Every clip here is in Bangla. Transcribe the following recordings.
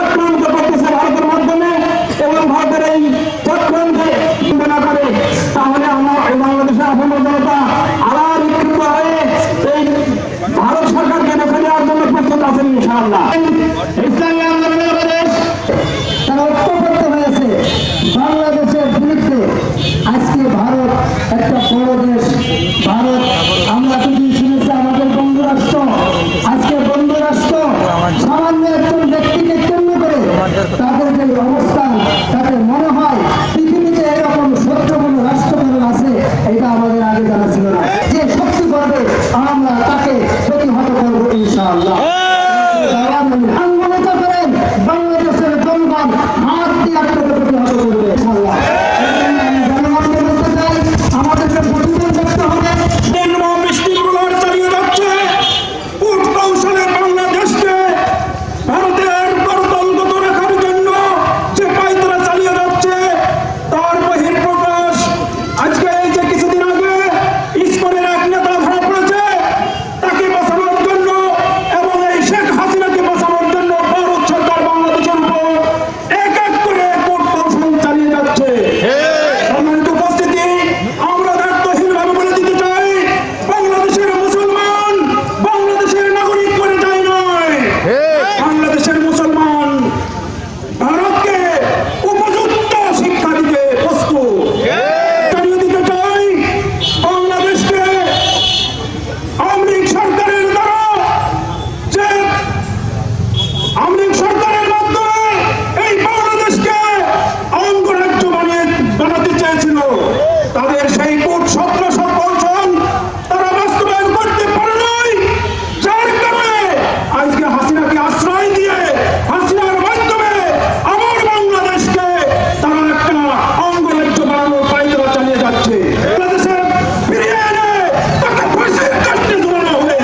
চক্রান্ত করতেছে ভারতের মাধ্যমে এবং ভারতের এই চক্রান্তে না করে, তাহলে আমরা বাংলাদেশের আপামর জনতা আবার বিক্ষিপ্ত হয়ে এই ভারত সরকারকে দেখে দেওয়ার জন্য প্রস্তুত আছেন ইনশাআল্লাহ। ইসলামী আন্দোলনের দেশ তারা ঐক্যবদ্ধ হয়েছে বাংলাদেশের বিরুদ্ধে। আজকে ভারত একটা বড় দেশ, ভারত আমরা যদি শুনেছি আমাদের বন্ধু রাষ্ট্র, আজকে বন্ধু রাষ্ট্র সামান্য একজন ব্যক্তিকে কেন্দ্র করে তাদের যে অবস্থান, তাতে মনে হয় পৃথিবীতে এরকম সত্য কোন রাষ্ট্রকারণ আছে, এটা আমাদের আগে জানা ছিল না। যে শক্তি করবে আমরা তাকে প্রতিহত করবো ইনশাআল্লাহ। আন্দোলন করেন বাংলাদেশের জনগণ হাত দিয়ে আপনাকে প্রতিহত করবে ইনশাআল্লাহ। জনগণকে বলতে চাই আমাদেরকে প্রতিদিন দেখতে হবে বৃষ্টি প্রলয় চালিয়ে যাচ্ছে কূট কৌশলে বাংলাদেশকে ভারতের গণতন্ত্র রাখার জন্য যে পায়তারা চালিয়ে যাচ্ছে তার বহিঃপ্রকাশ আজকে এই যে কিছুদিন আগে ইসকনের এক নেতা ধরা পড়েছে, তাকে বাঁচানোর জন্য এবং এই শেখ হাসিনাকে বাঁচানোর জন্য ভারত সরকার বাংলাদেশের উপর এক এক করে কূট কৌশল চালিয়ে যাচ্ছে। সম্মানিত উপস্থিতি, আমরা দায়িত্বহীনভাবে বলে দিতে চাই বাংলাদেশের মুসলমান বাংলাদেশের নাগরিক করে যায় নয়, বাংলাদেশের মুসলমান ভারতকে উপযুক্ত শিক্ষা দিতে প্রস্তুত। জানিয়ে দিতে চাই বাংলাদেশকে আওয়ামী লীগ সরকারের দ্বারা যে আওয়ামী লীগ সরকারের মাধ্যমে এই বাংলাদেশকে অঙ্গরাজ্য বানাতে চেয়েছিল, তাদের সেই কূট সন্ত্রাস কৌশল তারা বাস্তবায়ন করতে পারে নাই, যার কারণে আজকে হাসিনাকে আশ্রয় দিয়ে হাসিনার মাধ্যমে আমার বাংলাদেশকে তারা একটা অঙ্গরাজ্য বানানোর পায়তারা চালিয়ে যাচ্ছে। বাংলাদেশে ফিরিয়ে এনে তাকে ফাঁসির কাস্টে ঝুলানো হবে।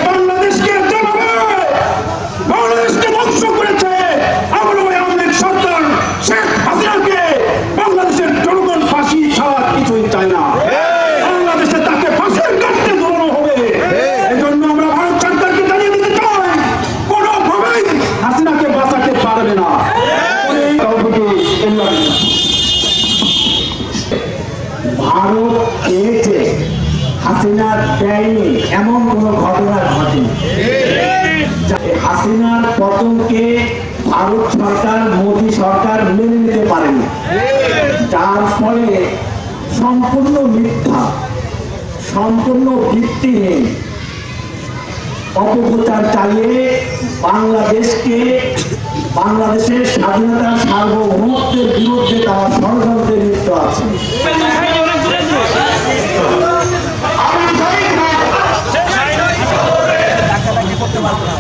বাংলাদেশকে যেভাবে বাংলাদেশকে ধ্বংস করেছে, আমরা ওই আওয়ামী লীগ সরকার শেখ হাসিনাকে বাংলাদেশের জনগণ ফাঁসি ছাড়া কিছুই চায় না। বাংলাদেশে তাকে ফাঁসির কাস্টে ঝুলানো হবে। এই জন্য আমরা ভারত সরকারকে জানিয়ে দিতে চাই কোনোভাবেই হাসিনাকে বাঁচাতে পারবে না। ভারত খেয়েছে, হাসিনার দেয়নি এমন কোন ঘটনা ঘটেনি। হাসিনার পতনকে ভারত সরকার মোদী সরকার মেনে নিতে পারেনি, যার ফলে সম্পূর্ণ মিথ্যা, সম্পূর্ণ ভিত্তিহীন অপপ্রচার চালিয়ে বাংলাদেশকে, বাংলাদেশের স্বাধীনতার সার্বভৌমত্বের বিরুদ্ধে তারা ষড়যন্ত্রে লিপ্ত আছে। করতে পারবো না।